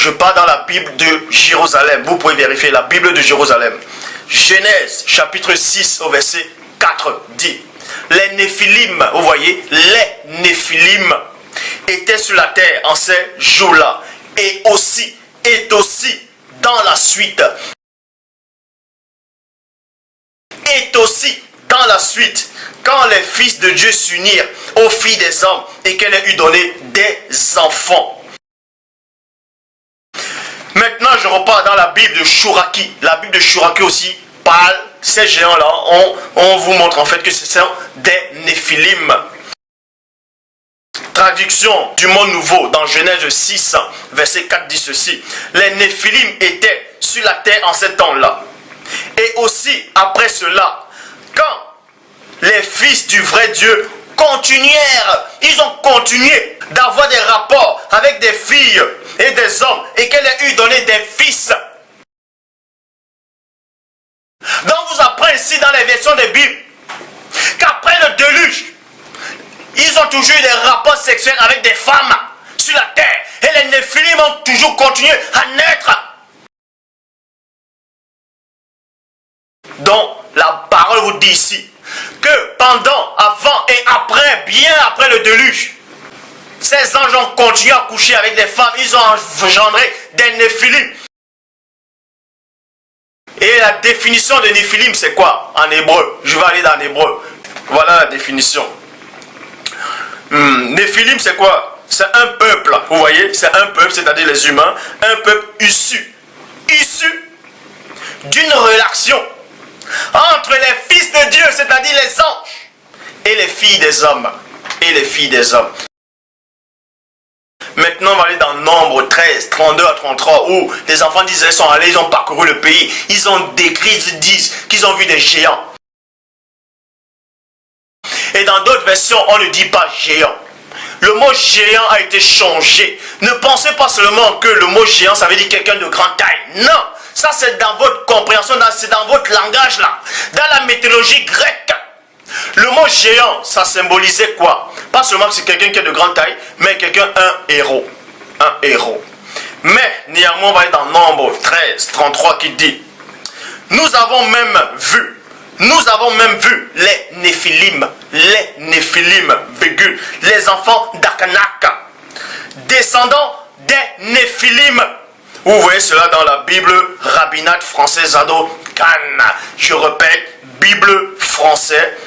Je pars dans la Bible de Jérusalem. Vous pouvez vérifier la Bible de Jérusalem. Genèse chapitre 6 au verset 4 dit: les Néphilim, vous voyez, les Néphilim étaient sur la terre en ces jours-là. Et aussi dans la suite. Quand les fils de Dieu s'unirent aux filles des hommes et qu'elle ait eu donné des enfants. Maintenant, je repars dans la Bible de Chouraki. La Bible de Chouraki aussi parle, ces géants-là, on vous montre en fait que ce sont des Néphilim. Traduction du Monde Nouveau dans Genèse 6, verset 4 dit ceci: les Néphilim étaient sur la terre en ces temps-là. Et aussi après cela, quand les fils du vrai Dieu continuèrent, ils ont continué d'avoir des rapports avec des filles et des hommes et qu'elle ait eu donné des fils. Donc vous apprenez ici dans les versions des Bibles qu'après le déluge, ils ont toujours eu des rapports sexuels avec des femmes sur la terre. Et les Néphilim ont toujours continué à naître. Donc la parole vous dit ici que pendant, avant et après, bien après le déluge, ces anges ont continué à coucher avec des femmes. Ils ont engendré des Néphilim. Et la définition de Néphilim, c'est quoi en hébreu? Je vais aller dans l'hébreu. Voilà la définition. Néphilim, c'est quoi? C'est un peuple, vous voyez, c'est un peuple, c'est-à-dire les humains, un peuple issu d'une relation entre les fils de Dieu, c'est-à-dire les anges, et les filles des hommes, Maintenant, on va aller dans Nombre 13, 32 à 33, où les enfants d'Israël sont allés, ils ont parcouru le pays, ils ont décrit, ils disent qu'ils ont vu des géants. Et dans d'autres versions, on ne dit pas géant. Le mot géant a été changé. Ne pensez pas seulement que le mot géant, ça veut dire quelqu'un de grande taille. Non, ça c'est dans votre compréhension, c'est dans votre langage là. Dans la mythologie grecque, le mot géant, ça symbolisait quoi? Pas seulement que c'est quelqu'un qui est de grande taille, mais quelqu'un, un héros. Un héros. Mais néanmoins, on va aller dans Nombre 13, 33 qui dit: nous avons même vu les Néphilim, les enfants d'Akanak, descendants des Néphilim. Vous voyez cela dans la Bible Rabbinat français Zado Khan. Je répète, Bible français,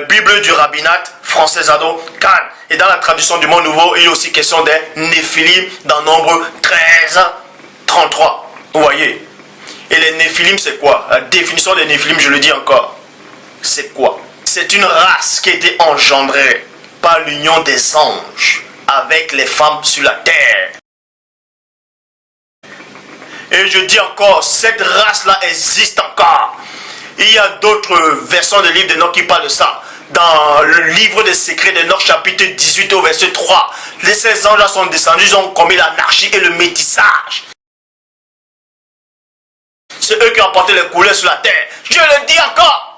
Bible du Rabbinat français Zado Khan. Et dans la traduction du Monde Nouveau, il y a aussi question des Néphilim dans Nombre 13, 33. Vous voyez. Et les Néphilim, c'est quoi? La définition des Néphilim, je le dis encore. C'est quoi? C'est une race qui a été engendrée par l'union des anges avec les femmes sur la terre. Et je dis encore, cette race-là existe encore. Il y a d'autres versions des livres de Noch qui parlent de ça. Dans le livre des secrets de Noch, chapitre 18 au verset 3, ces anges-là sont descendus, ils ont commis l'anarchie et le métissage. C'est eux qui ont porté les couleurs sur la terre. Je le dis encore.